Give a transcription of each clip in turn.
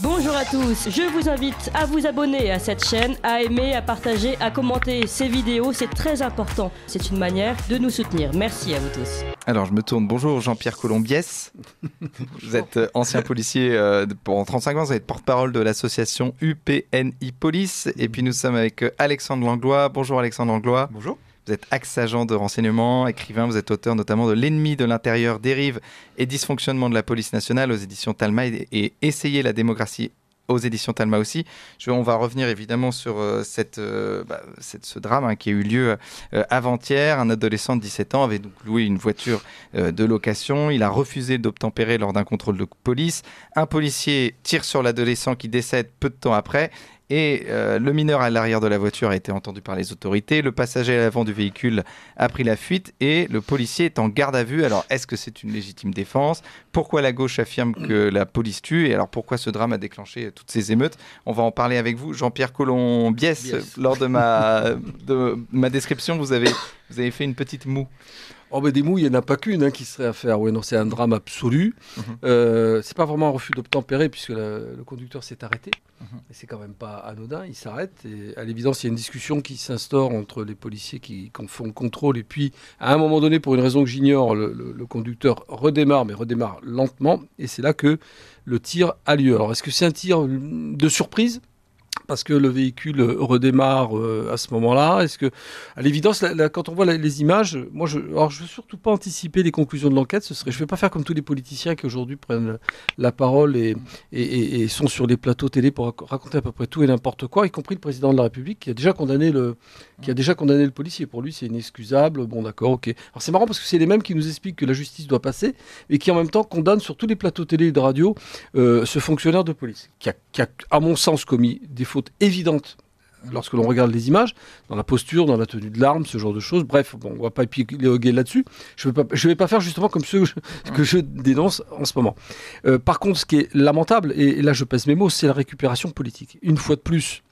Bonjour à tous, je vous invite à vous abonner à cette chaîne, à aimer, à partager, à commenter ces vidéos, c'est très important. C'est une manière de nous soutenir. Merci à vous tous. Alors je me tourne, bonjour Jean-Pierre Colombiès, vous êtes ancien policier pendant 35 ans, vous êtes porte-parole de l'association UPNI Police, et puis nous sommes avec Alexandre Langlois. Bonjour Alexandre Langlois. Bonjour. Vous êtes ex-agent de renseignement, écrivain, vous êtes auteur notamment de L'ennemi de l'intérieur, dérive et dysfonctionnement de la police nationale aux éditions Talma et Essayer la démocratie aux éditions Talma aussi. On va revenir évidemment sur ce drame qui a eu lieu avant-hier. Un adolescent de 17 ans avait donc loué une voiture de location. Il a refusé d'obtempérer lors d'un contrôle de police. Un policier tire sur l'adolescent qui décède peu de temps après. Et le mineur à l'arrière de la voiture a été entendu par les autorités. Le passager à l'avant du véhicule a pris la fuite et le policier est en garde à vue. Alors, est-ce que c'est une légitime défense ? Pourquoi la gauche affirme que la police tue ? Et alors, pourquoi ce drame a déclenché toutes ces émeutes ? On va en parler avec vous. Jean-Pierre Colombiès, lors de ma description, vous avez fait une petite moue. Oh ben des mous, il n'y en a pas qu'une qui serait à faire. Oui, non, c'est un drame absolu. C'est pas vraiment un refus d'obtempérer puisque le conducteur s'est arrêté. Et c'est quand même pas anodin, il s'arrête. Et à l'évidence, il y a une discussion qui s'instaure entre les policiers qui font le contrôle. Et puis, à un moment donné, pour une raison que j'ignore, le conducteur redémarre, mais redémarre lentement. Et c'est là que le tir a lieu. Alors, est-ce que c'est un tir de surprise ? Parce que le véhicule redémarre à ce moment-là. Est-ce que, à l'évidence, quand on voit les images, moi, je veux surtout pas anticiper les conclusions de l'enquête. Je vais pas faire comme tous les politiciens qui aujourd'hui prennent la parole et sont sur les plateaux télé pour raconter à peu près tout et n'importe quoi, y compris le président de la République qui a déjà condamné le policier. Pour lui, c'est inexcusable. Bon, d'accord, ok. Alors c'est marrant parce que c'est les mêmes qui nous expliquent que la justice doit passer et qui en même temps condamnent sur tous les plateaux télé et de radio ce fonctionnaire de police qui a, à mon sens, commis des fautes évidentes lorsque l'on regarde les images, dans la posture, dans la tenue de l'arme, ce genre de choses. Bref, bon, on ne va pas épiloguer là-dessus. Je vais pas faire justement comme ceux que je dénonce en ce moment. Par contre, ce qui est lamentable, et là je pèse mes mots, c'est la récupération politique. Une fois de plus,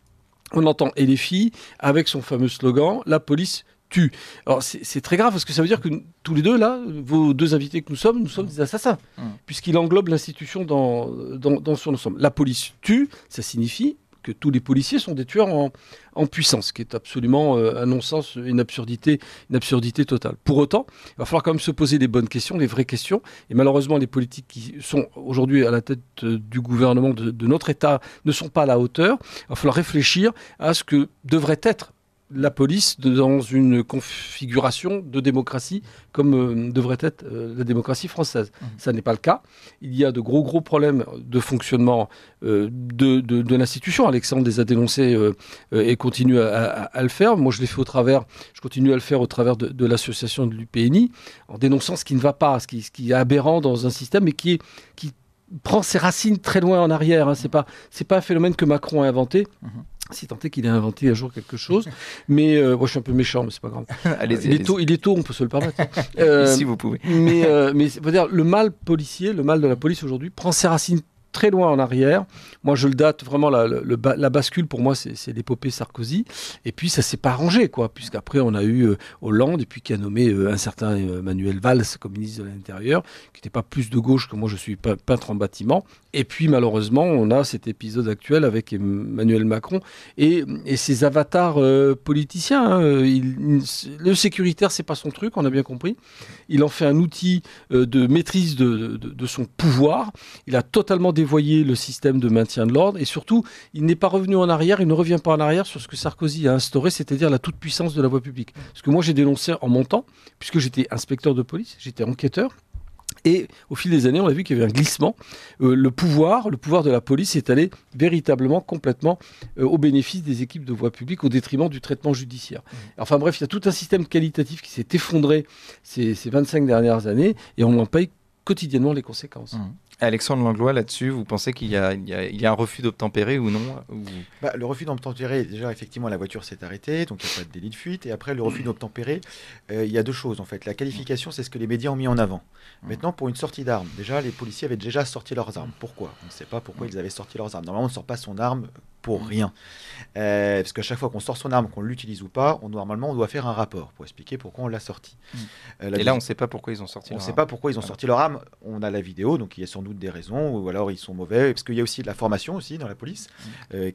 on entend LFI avec son fameux slogan « La police tue ». Alors c'est très grave parce que ça veut dire que tous les deux, là, vos deux invités que nous sommes des assassins, puisqu'il englobe l'institution dans son ensemble. La police tue, ça signifie que tous les policiers sont des tueurs en puissance, ce qui est absolument un non-sens, une absurdité totale. Pour autant, il va falloir quand même se poser les bonnes questions, les vraies questions. Et malheureusement, les politiques qui sont aujourd'hui à la tête du gouvernement de notre État ne sont pas à la hauteur. Il va falloir réfléchir à ce que devrait être la police dans une configuration de démocratie comme devrait être la démocratie française. Ça n'est pas le cas. Il y a de gros problèmes de fonctionnement de l'institution. Alexandre les a dénoncés et continue à le faire. Moi, je continue à le faire au travers de l'association de l'UPNI, en dénonçant ce qui ne va pas, ce qui est aberrant dans un système et qui prend ses racines très loin en arrière. C'est pas un phénomène que Macron a inventé. Si tant est qu'il ait inventé un jour quelque chose. Mais moi, je suis un peu méchant, mais c'est pas grave. Allez-y, il est tôt, on peut se le permettre. Si vous pouvez. Mais dire, le mal policier, le mal de la police aujourd'hui prend ses racines très loin en arrière. Moi, je le date vraiment, la bascule, pour moi, c'est l'épopée Sarkozy. Et puis, ça s'est pas arrangé, puisqu'après, on a eu Hollande, et puis qui a nommé un certain Manuel Valls comme ministre de l'Intérieur, qui n'était pas plus de gauche que moi, je suis peintre en bâtiment. Et puis, malheureusement, on a cet épisode actuel avec Emmanuel Macron et ses avatars politiciens. Le sécuritaire, c'est pas son truc, on a bien compris. Il en fait un outil de maîtrise de son pouvoir. Il a totalement dévoyé le système de maintien de l'ordre. Et surtout, il n'est pas revenu en arrière, il ne revient pas en arrière sur ce que Sarkozy a instauré, c'est-à-dire la toute-puissance de la voie publique. Parce que moi, j'ai dénoncé en montant, puisque j'étais inspecteur de police, j'étais enquêteur. Et au fil des années, on a vu qu'il y avait un glissement. Le pouvoir de la police est allé véritablement, complètement au bénéfice des équipes de voie publique, au détriment du traitement judiciaire. Enfin bref, il y a tout un système qualitatif qui s'est effondré ces 25 dernières années et on en paye quotidiennement les conséquences. Alexandre Langlois, là-dessus, vous pensez qu'il y a un refus d'obtempérer ou non Le refus d'obtempérer, déjà, effectivement, la voiture s'est arrêtée, donc il n'y a pas de délit de fuite. Et après, le refus d'obtempérer, il y a deux choses, en fait. La qualification, c'est ce que les médias ont mis en avant. Maintenant, pour une sortie d'armes, déjà, les policiers avaient déjà sorti leurs armes. Pourquoi ? On ne sait pas pourquoi ils avaient sorti leurs armes. Normalement, on ne sort pas son arme pour rien. Parce qu'à chaque fois qu'on sort son arme, qu'on l'utilise ou pas, normalement, on doit faire un rapport pour expliquer pourquoi on l'a sorti. Et là, on ne sait pas pourquoi ils ont sorti leur arme. On ne leur sait arme. pas pourquoi ils ont sorti leur arme. On a la vidéo, donc il y a sans doute des raisons, ou alors ils sont mauvais. Parce qu'il y a aussi de la formation aussi dans la police,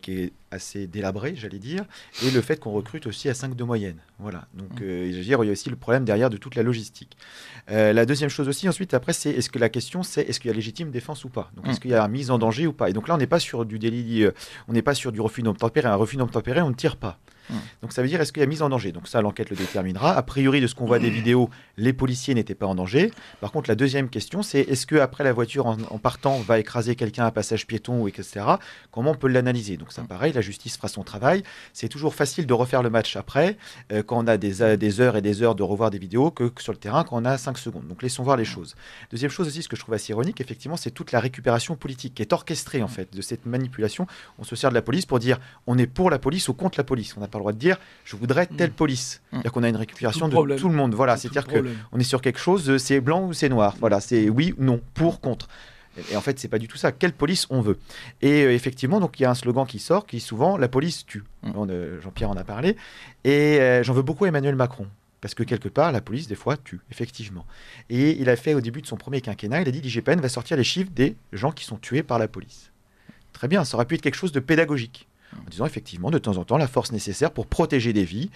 qui est assez délabrée, j'allais dire, et le fait qu'on recrute aussi à 5 de moyenne. Voilà. Donc, je veux dire, il y a aussi le problème derrière de toute la logistique. La deuxième chose aussi, ensuite, après, c'est est-ce que la question, c'est est-ce qu'il y a légitime défense ou pas. Donc, est-ce qu'il y a une mise en danger ou pas. Et donc là, on n'est pas sur du délit, on n'est pas sur du refus d'obtempérer. Un refus d'obtempérer, on ne tire pas. Donc ça veut dire est-ce qu'il y a mise en danger. Donc ça, l'enquête le déterminera. A priori, de ce qu'on voit des vidéos, les policiers n'étaient pas en danger. Par contre, la deuxième question, c'est est-ce qu'après la voiture en partant va écraser quelqu'un à passage piéton, etc. Comment on peut l'analyser. Donc ça, pareil, la justice fera son travail. C'est toujours facile de refaire le match après, quand on a des heures et des heures de revoir des vidéos, que sur le terrain, quand on a 5 secondes. Donc laissons voir les choses. Deuxième chose aussi, ce que je trouve assez ironique, effectivement, c'est toute la récupération politique qui est orchestrée, en fait, de cette manipulation. On se sert de la police pour dire on est pour la police ou contre la police. On n'a pas le droit de dire je voudrais telle police. C'est-à-dire qu'on a une récupération de tout le monde. Voilà, c'est-à-dire qu'on est sur quelque chose, c'est blanc ou c'est noir. Voilà, c'est oui, non, pour, contre. Et en fait, c'est pas du tout ça. Quelle police on veut. Et effectivement, donc il y a un slogan qui sort, qui est souvent la police tue. Jean-Pierre en a parlé. Et j'en veux beaucoup à Emmanuel Macron. Parce que quelque part, la police, des fois, tue, effectivement. Et il a fait, au début de son premier quinquennat, il a dit l'IGPN va sortir les chiffres des gens qui sont tués par la police. Très bien, ça aurait pu être quelque chose de pédagogique. En disant effectivement de temps en temps la force nécessaire pour protéger des vies.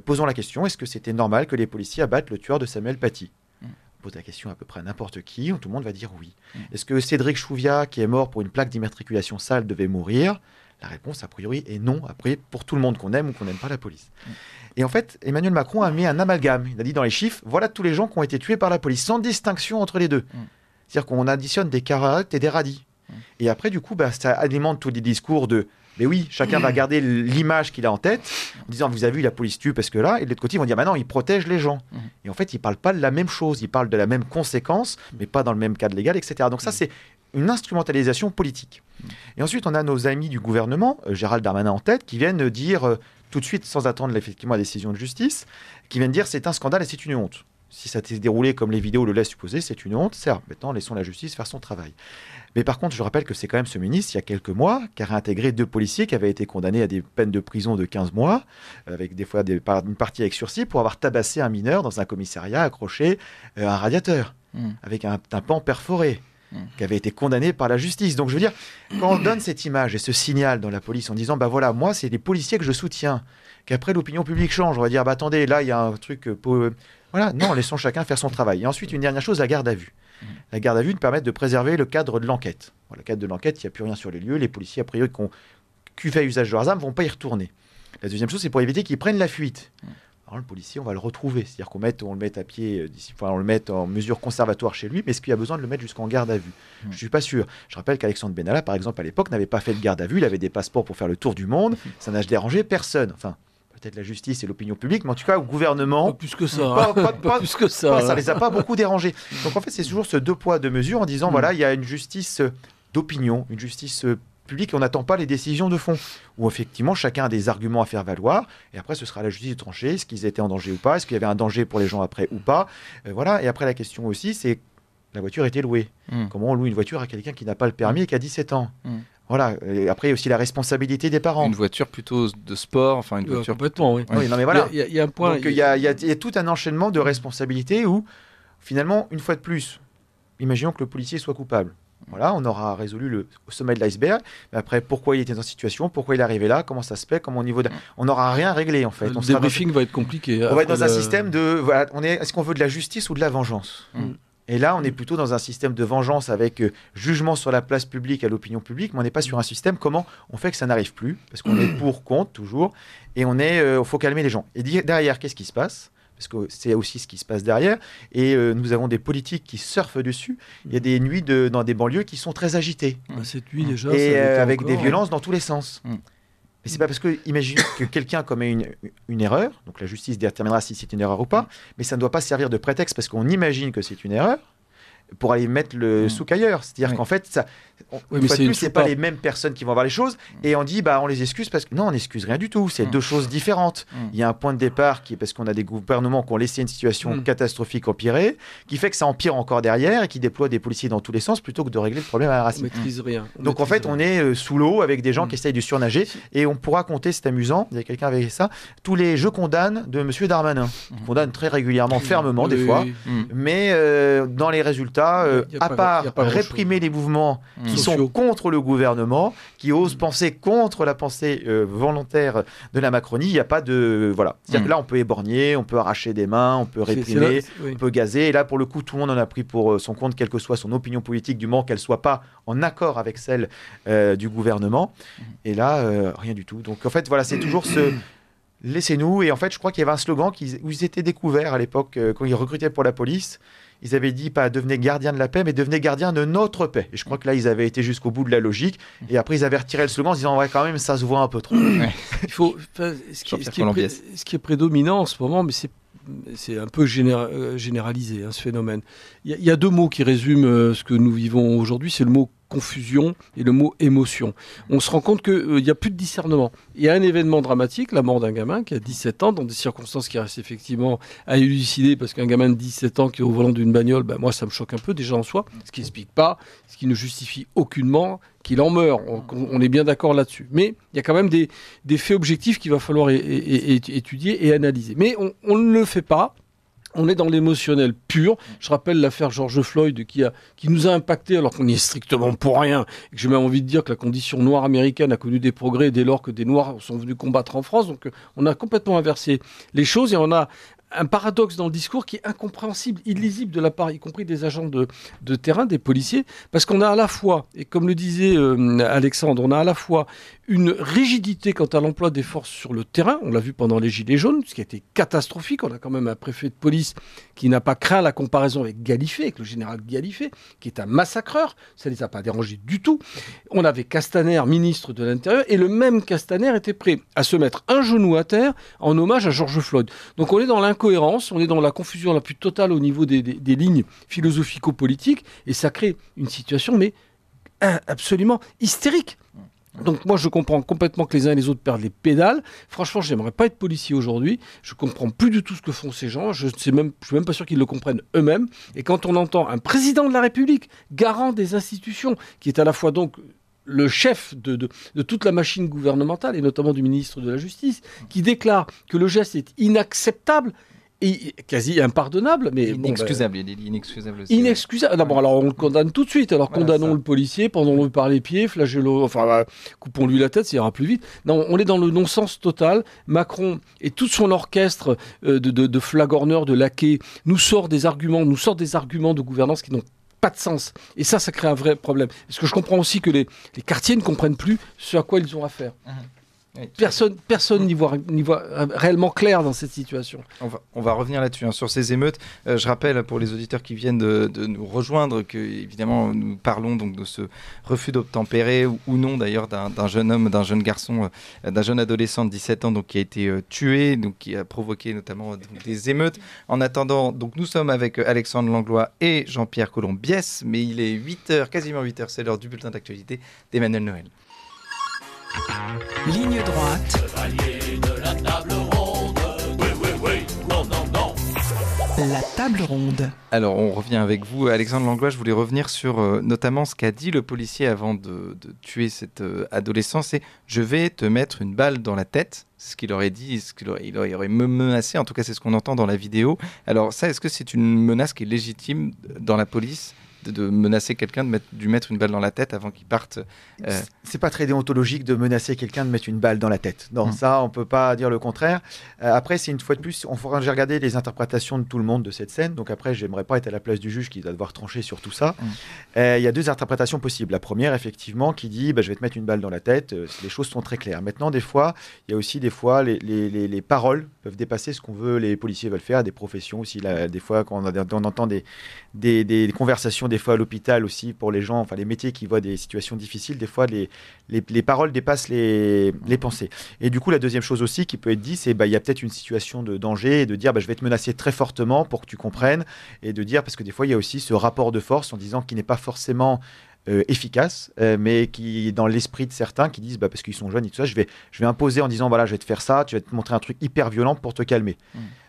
Posons la question, est-ce que c'était normal que les policiers abattent le tueur de Samuel Paty? On pose la question à peu près à n'importe qui, tout le monde va dire oui. Est-ce que Cédric Chouviat, qui est mort pour une plaque d'immatriculation sale, devait mourir? La réponse a priori est non, après pour tout le monde qu'on aime ou qu'on n'aime pas la police. Et en fait, Emmanuel Macron a mis un amalgame. Il a dit dans les chiffres, voilà tous les gens qui ont été tués par la police, sans distinction entre les deux. C'est-à-dire qu'on additionne des carottes et des radis. Et après, du coup, ça alimente tous les discours de mais oui, chacun va garder l'image qu'il a en tête, en disant vous avez vu, la police tue parce que là, et de l'autre côté, ils vont dire bah non, ils protègent les gens. Et en fait, ils ne parlent pas de la même chose, ils parlent de la même conséquence, mais pas dans le même cadre légal, etc. Donc ça, c'est une instrumentalisation politique. Et ensuite, on a nos amis du gouvernement, Gérald Darmanin en tête, qui viennent dire tout de suite, sans attendre effectivement la décision de justice, qui viennent dire c'est un scandale et c'est une honte. Si ça s'est déroulé comme les vidéos le laissent supposer, c'est une honte. Certes, maintenant, laissons la justice faire son travail. Mais par contre, je rappelle que c'est quand même ce ministre, il y a quelques mois, qui a réintégré 2 policiers qui avaient été condamnés à des peines de prison de 15 mois, avec des fois une partie avec sursis, pour avoir tabassé un mineur dans un commissariat accroché à un radiateur, avec un tympan perforé, qui avait été condamné par la justice. Donc je veux dire, quand on donne cette image et ce signal dans la police en disant, bah voilà, moi, c'est les policiers que je soutiens, qu'après l'opinion publique change, on va dire, bah attendez, là, il y a un truc... Voilà, non, laissons chacun faire son travail. Et ensuite, une dernière chose, la garde à vue. La garde à vue permet de préserver le cadre de l'enquête. Bon, le cadre de l'enquête, il n'y a plus rien sur les lieux. Les policiers, a priori, qui fait usage de leurs armes, ne vont pas y retourner. La deuxième chose, c'est pour éviter qu'ils prennent la fuite. Alors, le policier, on va le retrouver. C'est-à-dire on le met à pied, on le met en mesure conservatoire chez lui, mais est-ce qu'il y a besoin de le mettre jusqu'en garde à vue? Je ne suis pas sûr. Je rappelle qu'Alexandre Benalla, par exemple, à l'époque, n'avait pas fait de garde à vue. Il avait des passeports pour faire le tour du monde. Ça n'a dérangé personne. Enfin, peut-être la justice et l'opinion publique, mais en tout cas au gouvernement... Pas plus que ça. Pas plus que ça. Ça les a pas beaucoup dérangés. Donc en fait, c'est toujours ce 2 poids, 2 mesures en disant, voilà, il y a une justice d'opinion, une justice publique, et on n'attend pas les décisions de fond, où effectivement chacun a des arguments à faire valoir, et après ce sera à la justice de trancher, est-ce qu'ils étaient en danger ou pas, est-ce qu'il y avait un danger pour les gens après ou pas. Voilà, et après la question aussi, c'est la voiture était louée. Comment on loue une voiture à quelqu'un qui n'a pas le permis et qui a 17 ans? Voilà. Et après, il y a aussi la responsabilité des parents. Une voiture plutôt de sport, enfin une voiture... Complètement, oui. Oui, non, mais voilà. Il y a un point... Donc, il y a tout un enchaînement de responsabilités où, finalement, une fois de plus, imaginons que le policier soit coupable. Voilà, on aura résolu le sommet de l'iceberg. Mais après, pourquoi il était dans cette situation, pourquoi il est arrivé là, comment ça se fait, comment au niveau on n'aura rien réglé en fait. Le débriefing va être compliqué. On va être dans un système de, voilà, est-ce qu'on veut de la justice ou de la vengeance? Et là, on est plutôt dans un système de vengeance avec jugement sur la place publique à l'opinion publique, mais on n'est pas sur un système comment on fait que ça n'arrive plus, parce qu'on est pour, contre, toujours, et il faut calmer les gens. Et derrière, qu'est-ce qui se passe? Parce que c'est aussi ce qui se passe derrière, et nous avons des politiques qui surfent dessus. Il y a des nuits dans des banlieues qui sont très agitées. Cette nuit déjà, et avec encore, des violences dans tous les sens. Mais c'est pas parce que, imaginez que quelqu'un commet une erreur, donc la justice déterminera si c'est une erreur ou pas, mais ça ne doit pas servir de prétexte parce qu'on imagine que c'est une erreur pour aller mettre le souk ailleurs. C'est-à-dire qu'en fait, ça, une fois de plus, c'est pas les mêmes personnes qui vont voir les choses. Et on dit, on les excuse parce que non, on n'excuse rien du tout. C'est deux choses différentes. Il y a un point de départ qui est parce qu'on a des gouvernements qui ont laissé une situation catastrophique empirer, qui fait que ça empire encore derrière et qui déploie des policiers dans tous les sens plutôt que de régler le problème à la racine. On maîtrise rien. Donc en fait, on est sous l'eau avec des gens qui essayent de surnager. Et on pourra compter, c'est amusant, il y a quelqu'un avec ça, tous les je condamne de M. Darmanin. Il condamne très régulièrement, fermement des fois. Mais dans les résultats, à part réprimer les mouvements qui sont contre le gouvernement, qui osent penser contre la pensée volontaire de la Macronie, il n'y a pas de... Voilà. C'est-à-dire que là, on peut éborgner, on peut arracher des mains, on peut réprimer, on peut gazer. Et là, pour le coup, tout le monde en a pris pour son compte, quelle que soit son opinion politique, du moment qu'elle ne soit pas en accord avec celle du gouvernement. Et là, rien du tout. Donc, en fait, voilà, c'est toujours ce... Laissez-nous. Et en fait, je crois qu'il y avait un slogan où ils étaient découverts à l'époque, quand ils recrutaient pour la police. Ils avaient dit pas devenez gardien de la paix, mais devenez gardien de notre paix. Et je crois que là, ils avaient été jusqu'au bout de la logique. Et après, ils avaient retiré le slogan en disant ouais, quand même, ça se voit un peu trop. Il faut, ce qui est prédominant en ce moment, mais c'est un peu généralisé, ce phénomène. Il y a deux mots qui résument ce que nous vivons aujourd'hui. C'est le mot confusion et le mot émotion. On se rend compte qu'il n'y a plus de discernement. Il y a un événement dramatique, la mort d'un gamin qui a 17 ans, dans des circonstances qui restent effectivement à élucider, parce qu'un gamin de 17 ans qui est au volant d'une bagnole, moi ça me choque un peu déjà en soi, ce qui n'explique pas, ce qui ne justifie aucunement qu'il en meure. On est bien d'accord là-dessus. Mais il y a quand même des faits objectifs qu'il va falloir étudier et analyser. Mais on ne le fait pas. On est dans l'émotionnel pur. Je rappelle l'affaire George Floyd qui nous a impacté alors qu'on n'y est strictement pour rien. Et que j'ai même envie de dire que la condition noire américaine a connu des progrès dès lors que des Noirs sont venus combattre en France. Donc on a complètement inversé les choses et on a un paradoxe dans le discours qui est incompréhensible, illisible de la part, y compris des agents de terrain, des policiers, parce qu'on a à la fois, et comme le disait Alexandre, on a à la fois une rigidité quant à l'emploi des forces sur le terrain, on l'a vu pendant les Gilets jaunes, ce qui a été catastrophique, on a quand même un préfet de police qui n'a pas craint la comparaison avec Gallifet, avec le général Gallifet, qui est un massacreur, ça ne les a pas dérangés du tout. On avait Castaner, ministre de l'Intérieur, et le même Castaner était prêt à se mettre un genou à terre en hommage à George Floyd. Donc on est dans l'incohérence, on est dans la confusion la plus totale au niveau des lignes philosophico-politiques, et ça crée une situation, mais absolument hystérique. Donc moi je comprends complètement que les uns et les autres perdent les pédales. Franchement, j'aimerais pas être policier aujourd'hui. Je comprends plus du tout ce que font ces gens. Je suis même pas sûr qu'ils le comprennent eux-mêmes. Et quand on entend un président de la République, garant des institutions, qui est à la fois donc le chef de toute la machine gouvernementale, et notamment du ministre de la Justice, qui déclare que le geste est inacceptable, et quasi impardonnable, mais inexcusable, il est inexcusable aussi. Inexcusable. D'abord, alors on le condamne tout de suite. Alors condamnons le policier, pendons-le par les pieds, coupons-lui la tête, ça ira plus vite. Non, on est dans le non-sens total. Macron et tout son orchestre de flagorneurs, de laquais, nous sort des arguments de gouvernance qui n'ont pas de sens. Et ça crée un vrai problème. Parce que je comprends aussi que les quartiers ne comprennent plus ce à quoi ils ont affaire. Oui, personne n'y voit réellement clair dans cette situation. On va revenir là-dessus, sur ces émeutes. Je rappelle pour les auditeurs qui viennent de nous rejoindre que, évidemment, nous parlons donc de ce refus d'obtempérer ou non d'ailleurs d'un jeune homme, d'un jeune garçon, d'un jeune adolescent de 17 ans donc, qui a été tué, donc, qui a provoqué notamment des émeutes. En attendant, donc, nous sommes avec Alexandre Langlois et Jean-Pierre Colombiès, mais il est 8h, quasiment 8h, c'est l'heure du bulletin d'actualité d'Emmanuel Noël. Ligne droite. Chevalier de la table ronde. Oui, oui, oui. Non, non, non. La table ronde. Alors, on revient avec vous. Alexandre Langlois, je voulais revenir sur notamment ce qu'a dit le policier avant de tuer cet adolescent. C'est « je vais te mettre une balle dans la tête ». Ce qu'il aurait dit, il aurait menacé. En tout cas, c'est ce qu'on entend dans la vidéo. Alors ça, est-ce que c'est une menace qui est légitime dans la police de menacer quelqu'un, de lui mettre une balle dans la tête avant qu'il parte C'est pas très déontologique de menacer quelqu'un de mettre une balle dans la tête. Non, ça, on peut pas dire le contraire. Après, c'est une fois de plus, j'ai regardé les interprétations de tout le monde de cette scène. Donc après, j'aimerais pas être à la place du juge qui va devoir trancher sur tout ça. Il y a deux interprétations possibles. La première, effectivement, qui dit je vais te mettre une balle dans la tête. Les choses sont très claires. Maintenant, des fois, il y a aussi les paroles peuvent dépasser ce qu'on veut, les policiers veulent faire, des professions aussi. Là, des fois, quand on entend des conversations des fois à l'hôpital aussi, pour les gens, enfin les métiers qui voient des situations difficiles, des fois les paroles dépassent les pensées. Et du coup, la deuxième chose aussi qui peut être dit, c'est il y a peut-être une situation de danger et de dire je vais te menacer très fortement pour que tu comprennes, et de dire, parce que des fois il y a aussi ce rapport de force en disant qu'il n'est pas forcément efficace, mais qui dans l'esprit de certains qui disent parce qu'ils sont jeunes et tout ça, je vais imposer en disant voilà, je vais te faire ça, tu vas te montrer un truc hyper violent pour te calmer.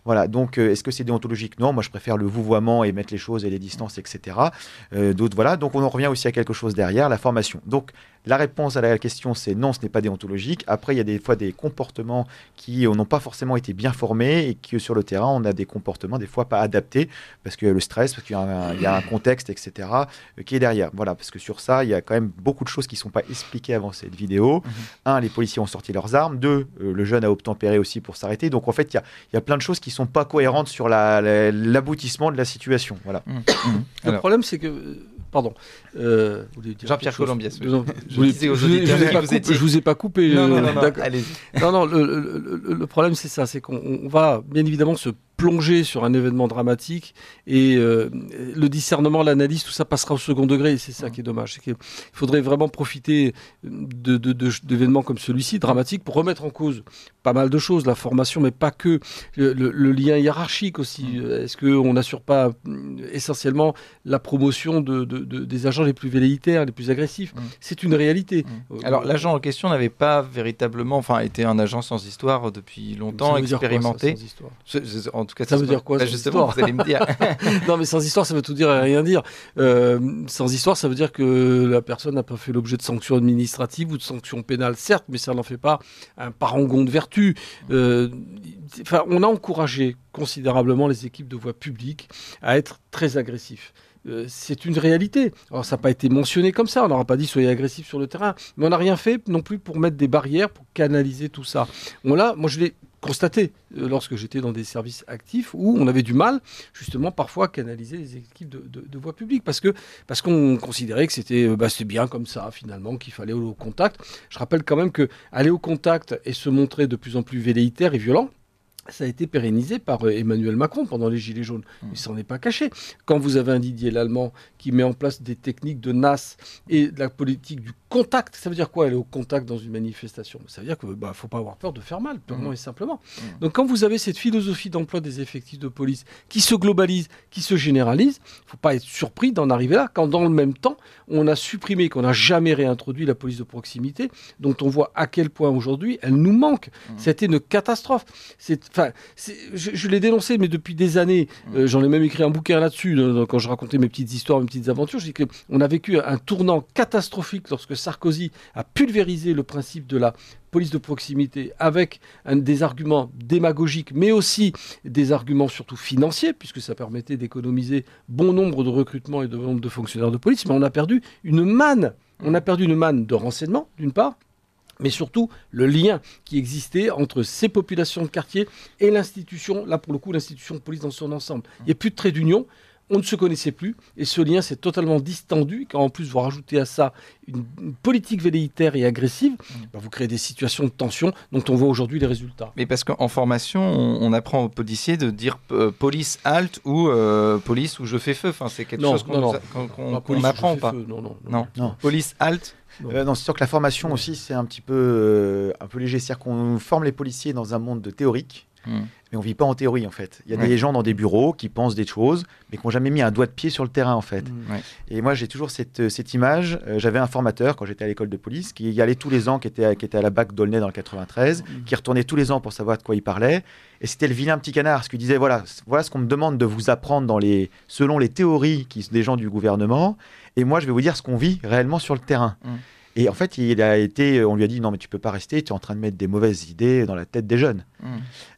Voilà, donc est-ce que c'est déontologique? Non, moi je préfère le vouvoiement et mettre les choses et les distances, etc. D'autres, voilà, donc on en revient aussi à quelque chose derrière, la formation. Donc la réponse à la question, c'est non, ce n'est pas déontologique. Après, il y a des fois des comportements qui n'ont pas forcément été bien formés et que sur le terrain, on a des comportements des fois pas adaptés parce qu'il y a le stress, parce qu'il y a un contexte, etc. Qui est derrière. Voilà, parce que sur ça, il y a quand même beaucoup de choses qui ne sont pas expliquées avant cette vidéo. Un, les policiers ont sorti leurs armes. Deux, le jeune a obtempéré aussi pour s'arrêter. Donc en fait, il y a plein de choses qui ne sont pas cohérentes sur l'aboutissement de la situation. Voilà. Le problème, c'est que... Pardon. Jean-Pierre Colombiès. Je vous ai pas coupé. Non, allez-y. Non, le problème, c'est ça. C'est qu'on va bien évidemment se plonger sur un événement dramatique et le discernement, l'analyse, tout ça passera au second degré et c'est ça qui est dommage. Il faudrait vraiment profiter d'événements comme celui-ci, dramatiques, pour remettre en cause pas mal de choses, la formation, mais pas que, le lien hiérarchique aussi. Est-ce qu'on n'assure pas essentiellement la promotion des agents les plus velléitaires, les plus agressifs? C'est une réalité. Alors l'agent en question n'avait pas véritablement été un agent sans histoire depuis longtemps, expérimenté. En tout cas, ça veut dire quoi, justement, vous allez me dire. Non, mais sans histoire, ça veut tout dire et rien dire. Sans histoire, ça veut dire que la personne n'a pas fait l'objet de sanctions administratives ou de sanctions pénales, certes, mais ça n'en fait pas un parangon de vertu. On a encouragé considérablement les équipes de voie publique à être très agressifs. C'est une réalité. Alors ça n'a pas été mentionné comme ça, on n'aura pas dit soyez agressifs sur le terrain, mais on n'a rien fait non plus pour mettre des barrières, pour canaliser tout ça. Moi je l'ai constaté lorsque j'étais dans des services actifs où on avait du mal justement parfois à canaliser les équipes de voie publique parce qu'on considérait que c'était bien comme ça finalement, qu'il fallait aller au contact. Je rappelle quand même que aller au contact et se montrer de plus en plus velléitaire et violent, ça a été pérennisé par Emmanuel Macron pendant les Gilets jaunes. Il s'en est pas caché. Quand vous avez un Didier Lallemand qui met en place des techniques de NAS et de la politique du contact, ça veut dire quoi aller au contact dans une manifestation? Ça veut dire qu'il ne faut pas avoir peur de faire mal, purement et simplement. Donc quand vous avez cette philosophie d'emploi des effectifs de police qui se globalise, qui se généralise, il ne faut pas être surpris d'en arriver là, quand dans le même temps, on a supprimé, qu'on n'a jamais réintroduit la police de proximité, dont on voit à quel point aujourd'hui elle nous manque. C'était une catastrophe. Je l'ai dénoncé, mais depuis des années, j'en ai même écrit un bouquin là-dessus, quand je racontais mes petites histoires, mes petites aventures. Je dis qu'on a vécu un tournant catastrophique lorsque Sarkozy a pulvérisé le principe de la police de proximité avec des arguments démagogiques, mais aussi des arguments surtout financiers, puisque ça permettait d'économiser bon nombre de recrutements et de nombre de fonctionnaires de police. Mais on a perdu une manne. On a perdu une manne de renseignements, d'une part, mais surtout le lien qui existait entre ces populations de quartier et l'institution, là pour le coup l'institution de police dans son ensemble. Il n'y a plus de trait d'union, on ne se connaissait plus, et ce lien s'est totalement distendu. Quand en plus vous rajoutez à ça une politique velléitaire et agressive, vous créez des situations de tension dont on voit aujourd'hui les résultats. Mais parce qu'en formation, on apprend aux policiers de dire police halte ou police où je fais feu. C'est quelque chose qu'on apprend pas. Non. Police halte. Non, c'est sûr que la formation aussi, c'est un petit peu léger. C'est-à-dire qu'on forme les policiers dans un monde de théorique, mais on ne vit pas en théorie, en fait. Il y a des gens dans des bureaux qui pensent des choses, mais qui n'ont jamais mis un doigt de pied sur le terrain, en fait. Et moi, j'ai toujours cette image. J'avais un formateur, quand j'étais à l'école de police, qui y allait tous les ans, qui était à la BAC d'Aulnay dans le 93, qui retournait tous les ans pour savoir de quoi il parlait. Et c'était le vilain petit canard, ce qui disait, voilà ce qu'on me demande de vous apprendre selon les théories des gens du gouvernement. Et moi, je vais vous dire ce qu'on vit réellement sur le terrain. Et en fait, on lui a dit, non, mais tu peux pas rester, tu es en train de mettre des mauvaises idées dans la tête des jeunes.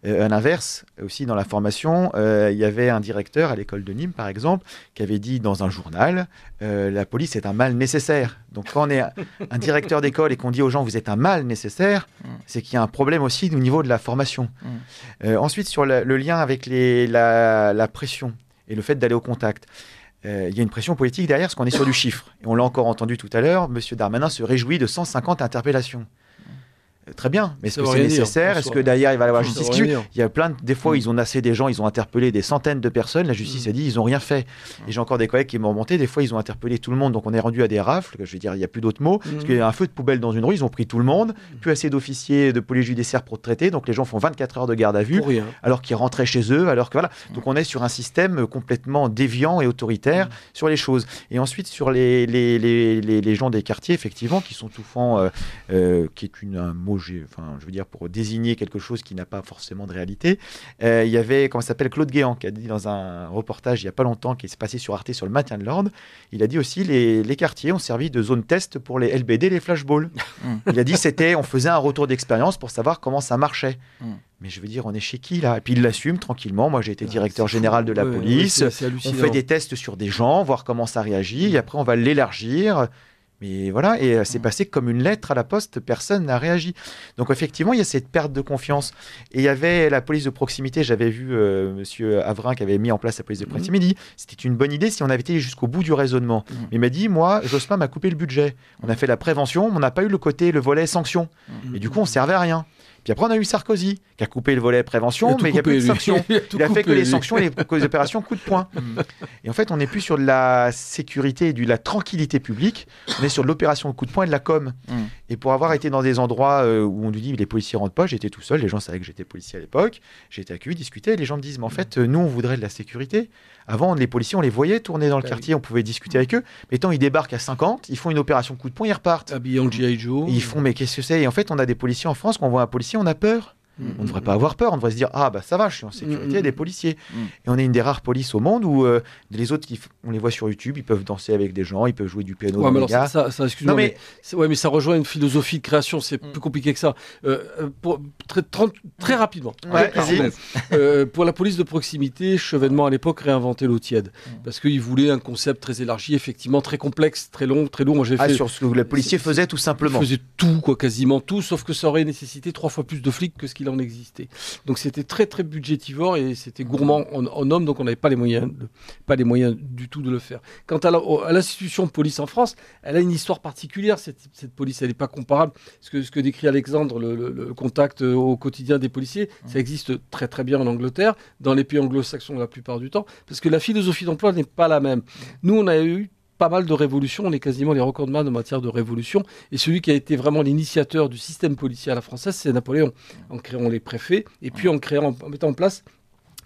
À l'inverse, aussi dans la formation, il y avait un directeur à l'école de Nîmes, par exemple, qui avait dit dans un journal, la police est un mal nécessaire. Donc quand on est un directeur d'école et qu'on dit aux gens, vous êtes un mal nécessaire, c'est qu'il y a un problème aussi au niveau de la formation. Ensuite, sur le lien avec la pression et le fait d'aller au contact. Il y a une pression politique derrière, parce qu'on est sur du chiffre. Et on l'a encore entendu tout à l'heure, M. Darmanin se réjouit de 150 interpellations. Très bien, mais est-ce Ça que veut c'est rien dire, nécessaire? en Est-ce soi. que derrière il va y avoir Ça justice? veut rien dire. Il y a des fois ils ont nassé des gens, ils ont interpellé des centaines de personnes, la justice a dit ils n'ont rien fait. Et j'ai encore des collègues qui m'ont remonté, des fois ils ont interpellé tout le monde, donc on est rendu à des rafles, je veux dire il n'y a plus d'autres mots, parce qu'il y a un feu de poubelle dans une rue, ils ont pris tout le monde, plus assez d'officiers de police judiciaire pour traiter, donc les gens font 24 heures de garde à vue, Pour rien. alors qu'ils rentraient chez eux, alors que voilà. Donc on est sur un système complètement déviant et autoritaire sur les choses. Et ensuite sur les gens des quartiers, effectivement, qui sont touffants, qui est un mot, je veux dire, pour désigner quelque chose qui n'a pas forcément de réalité. Il y avait, comment ça s'appelle, Claude Guéant, qui a dit dans un reportage il n'y a pas longtemps, qui s'est passé sur Arte sur le maintien de l'ordre, il a dit aussi les quartiers ont servi de zone test pour les LBD, les flashballs. Il a dit on faisait un retour d'expérience pour savoir comment ça marchait. Mais je veux dire, on est chez qui là? Et puis il l'assume tranquillement. Moi j'ai été directeur général de la police. On fait des tests sur des gens, voir comment ça réagit, et après on va l'élargir. Mais voilà, et c'est passé comme une lettre à la poste, personne n'a réagi. Donc effectivement, il y a cette perte de confiance. Et il y avait la police de proximité, j'avais vu monsieur Avrin qui avait mis en place la police de proximité, il dit c'était une bonne idée si on avait été jusqu'au bout du raisonnement. Mais il m'a dit, moi, Jospin m'a coupé le budget. On a fait la prévention, mais on n'a pas eu le volet sanction. Et du coup, on servait à rien. Puis après, on a eu Sarkozy, qui a coupé le volet prévention, mais il n'y a plus de sanctions. Il a fait que les sanctions et les opérations coup de poing. Et en fait, on n'est plus sur de la sécurité et de la tranquillité publique, on est sur de l'opération coup de poing et de la com. Et pour avoir été dans des endroits où on nous dit les policiers rentrent pas, j'étais tout seul, les gens savaient que j'étais policier à l'époque, j'ai été accueilli, discuté, et les gens me disent, mais en fait, nous, on voudrait de la sécurité. Avant, les policiers, on les voyait tourner dans le quartier, on pouvait discuter avec eux. Mais tant ils débarquent à 50, ils font une opération coup de poing, ils repartent. Habillés en G.I. Joe. Et ils font, mais qu'est-ce que c'est? Et en fait, on a des policiers en France, quand on voit un policier, on a peur. On ne devrait pas avoir peur, on devrait se dire ah bah ça va, je suis en sécurité, il y a des policiers. Et on est une des rares polices au monde où les autres, on les voit sur YouTube, ils peuvent danser avec des gens, ils peuvent jouer du piano. Ouais, mais alors gars. ça excuse-moi, mais ça rejoint une philosophie de création, c'est plus compliqué que ça. Très rapidement. Ouais, pour la police de proximité, Chevènement à l'époque réinventait l'eau tiède parce qu'il voulait un concept très élargi, effectivement très complexe, très long, très lourd. Moi j'ai fait sur ce que le policier faisait tout simplement. Il faisait tout, quoi, quasiment tout, sauf que ça aurait nécessité 3 fois plus de flics que ce qu'il en existait. Donc c'était très très budgétivore et c'était gourmand en hommes, donc on n'avait pas les moyens du tout de le faire. Quant à l'institution de police en France, elle a une histoire particulière, cette police, elle n'est pas comparable. Ce que décrit Alexandre, le contact au quotidien des policiers, ça existe très très bien en Angleterre, dans les pays anglo-saxons la plupart du temps, parce que la philosophie d'emploi n'est pas la même. Nous, on a eu pas mal de révolutions, on est quasiment les recordman en matière de révolution, et celui qui a été vraiment l'initiateur du système policier à la française, c'est Napoléon, en créant les préfets, et puis en mettant en place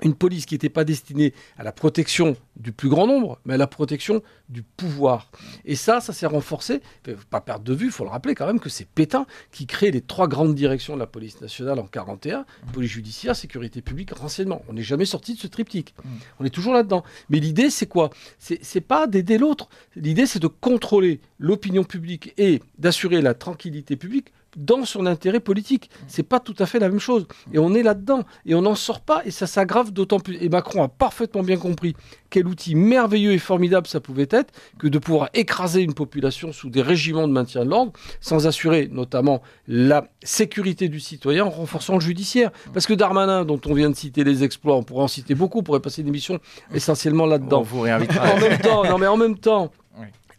une police qui n'était pas destinée à la protection du plus grand nombre, mais à la protection du pouvoir. Et ça s'est renforcé. Il ne faut pas perdre de vue, il faut le rappeler quand même que c'est Pétain qui crée les 3 grandes directions de la police nationale en 1941, police judiciaire, sécurité publique, renseignement. On n'est jamais sorti de ce triptyque. On est toujours là-dedans. Mais l'idée, c'est quoi? C'est pas d'aider l'autre. L'idée, c'est de contrôler l'opinion publique et d'assurer la tranquillité publique dans son intérêt politique. C'est pas tout à fait la même chose. Et on est là-dedans. Et on n'en sort pas. Et ça s'aggrave d'autant plus. Et Macron a parfaitement bien compris quel outil merveilleux et formidable ça pouvait être que de pouvoir écraser une population sous des régiments de maintien de l'ordre sans assurer notamment la sécurité du citoyen en renforçant le judiciaire. Parce que Darmanin, dont on vient de citer les exploits, on pourrait en citer beaucoup, on pourrait passer une émission essentiellement là-dedans. On vous réinvitera. En même temps,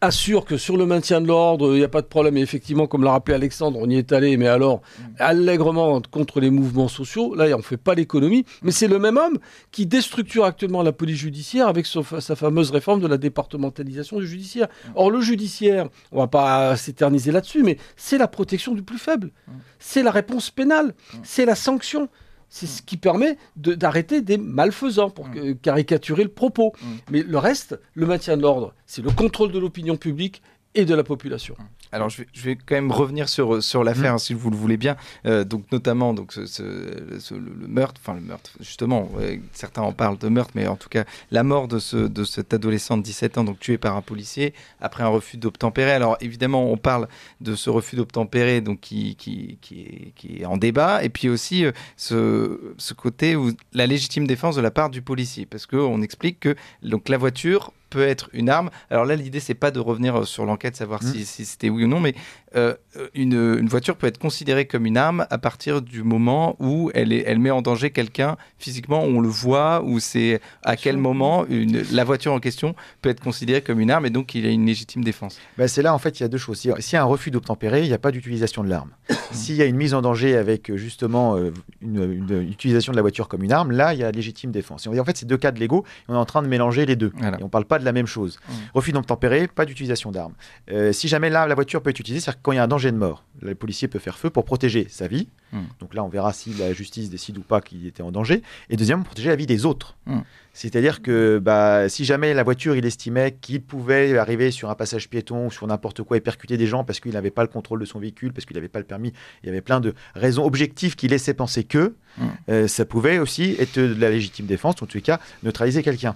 assure que sur le maintien de l'ordre, il n'y a pas de problème. Et effectivement, comme l'a rappelé Alexandre, on y est allé, mais alors allègrement contre les mouvements sociaux. Là, on ne fait pas l'économie. Mais c'est le même homme qui déstructure actuellement la police judiciaire avec sa fameuse réforme de la départementalisation du judiciaire. Or, le judiciaire, on ne va pas s'éterniser là-dessus, mais c'est la protection du plus faible. C'est la réponse pénale. C'est la sanction. C'est ce qui permet d'arrêter des malfaisants, pour caricaturer le propos. Mais le reste, le maintien de l'ordre, c'est le contrôle de l'opinion publique et de la population. Alors je vais quand même revenir sur l'affaire, si vous le voulez bien. Donc notamment le meurtre, justement, certains en parlent de meurtre, mais en tout cas la mort de cet adolescent de 17 ans, donc tué par un policier après un refus d'obtempérer. Alors évidemment, on parle de ce refus d'obtempérer, donc qui est en débat, et puis aussi ce côté où la légitime défense de la part du policier, parce qu'on explique que donc la voiture peut être une arme. Alors là, l'idée, c'est pas de revenir sur l'enquête, savoir si c'était oui ou non, mais une voiture peut être considérée comme une arme à partir du moment où elle met en danger quelqu'un physiquement, où on le voit, où c'est à quel moment la voiture en question peut être considérée comme une arme, et donc il y a une légitime défense. C'est là, en fait, il y a deux choses. S'il y a un refus d'obtempérer, il n'y a pas d'utilisation de l'arme. S'il y a une mise en danger avec justement une utilisation de la voiture comme une arme, là, il y a légitime défense. Et on dit, en fait, c'est deux cas légaux, et on est en train de mélanger les deux. Voilà. Et on ne parle pas de la même chose. Refus d'obtempérer, pas d'utilisation d'armes. Si jamais là, la voiture peut être utilisée, c'est-à-dire que quand il y a un danger de mort, le policier peut faire feu pour protéger sa vie. Donc là, on verra si la justice décide ou pas qu'il était en danger. Et deuxièmement, protéger la vie des autres. C'est-à-dire que si jamais la voiture, il estimait qu'il pouvait arriver sur un passage piéton ou sur n'importe quoi et percuter des gens parce qu'il n'avait pas le contrôle de son véhicule, parce qu'il n'avait pas le permis, il y avait plein de raisons objectives qui laissaient penser que ça pouvait aussi être de la légitime défense, ou en tout cas neutraliser quelqu'un.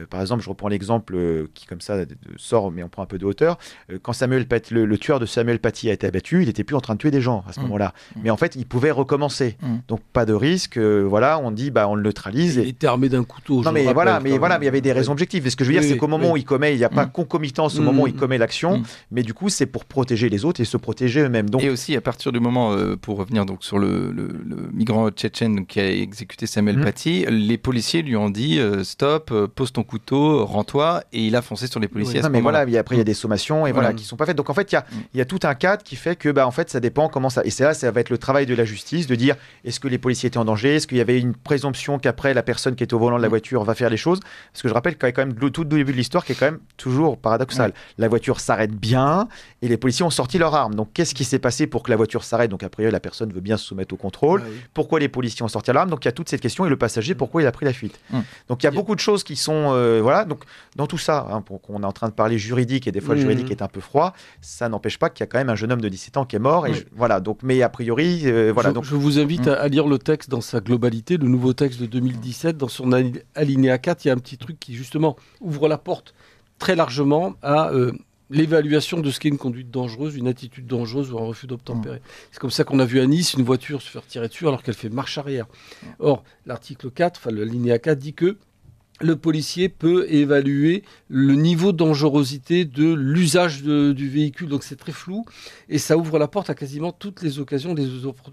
Par exemple, je reprends l'exemple qui comme ça sort, mais on prend un peu de hauteur. Quand le tueur de Samuel Paty a été abattu, il n'était plus en train de tuer des gens à ce moment-là. Mais en fait, il pouvait recommencer. Donc pas de risque. Voilà, on dit on le neutralise. Il était armé d'un couteau. Non, mais voilà, mais il y avait des raisons objectives. Et ce que je veux dire, c'est qu'au moment où il commet, il n'y a pas concomitance au moment où il commet l'action, mais du coup, c'est pour protéger les autres et se protéger eux-mêmes. Donc... Et aussi, à partir du moment, pour revenir donc sur le migrant tchétchène qui a exécuté Samuel Paty, les policiers lui ont dit stop, pose ton couteau, rends-toi, et il a foncé sur les policiers. Non, mais voilà, après il y a des sommations et qui sont pas faites. Donc en fait, il y a tout un cadre qui fait que en fait, ça dépend comment ça. Et c'est là, ça va être le travail de la justice de dire est-ce que les policiers étaient en danger, est-ce qu'il y avait une présomption qu'après la personne qui est au volant de la voiture va faire les choses. Parce que je rappelle qu'il y a quand même le tout début de l'histoire qui est quand même toujours paradoxal. La voiture s'arrête bien et les policiers ont sorti leurs armes. Donc qu'est-ce qui s'est passé pour que la voiture s'arrête? Donc après la personne veut bien se soumettre au contrôle. Pourquoi les policiers ont sorti l'arme? Donc il y a toute cette question, et le passager, pourquoi il a pris la fuite? Donc il y a beaucoup de choses qui sont donc dans tout ça, on est en train de parler juridique, et des fois le juridique est un peu froid, ça n'empêche pas qu'il y a quand même un jeune homme de 17 ans qui est mort, et donc mais a priori je vous invite à lire le texte dans sa globalité, le nouveau texte de 2017. Dans son alinéa 4, il y a un petit truc qui justement ouvre la porte très largement à l'évaluation de ce qu'est une conduite dangereuse, une attitude dangereuse ou un refus d'obtempérer. C'est comme ça qu'on a vu à Nice une voiture se faire tirer dessus alors qu'elle fait marche arrière. Or, l'article 4, le alinéa 4 dit que le policier peut évaluer le niveau de dangerosité de l'usage du véhicule. Donc c'est très flou et ça ouvre la porte à quasiment toutes les occasions,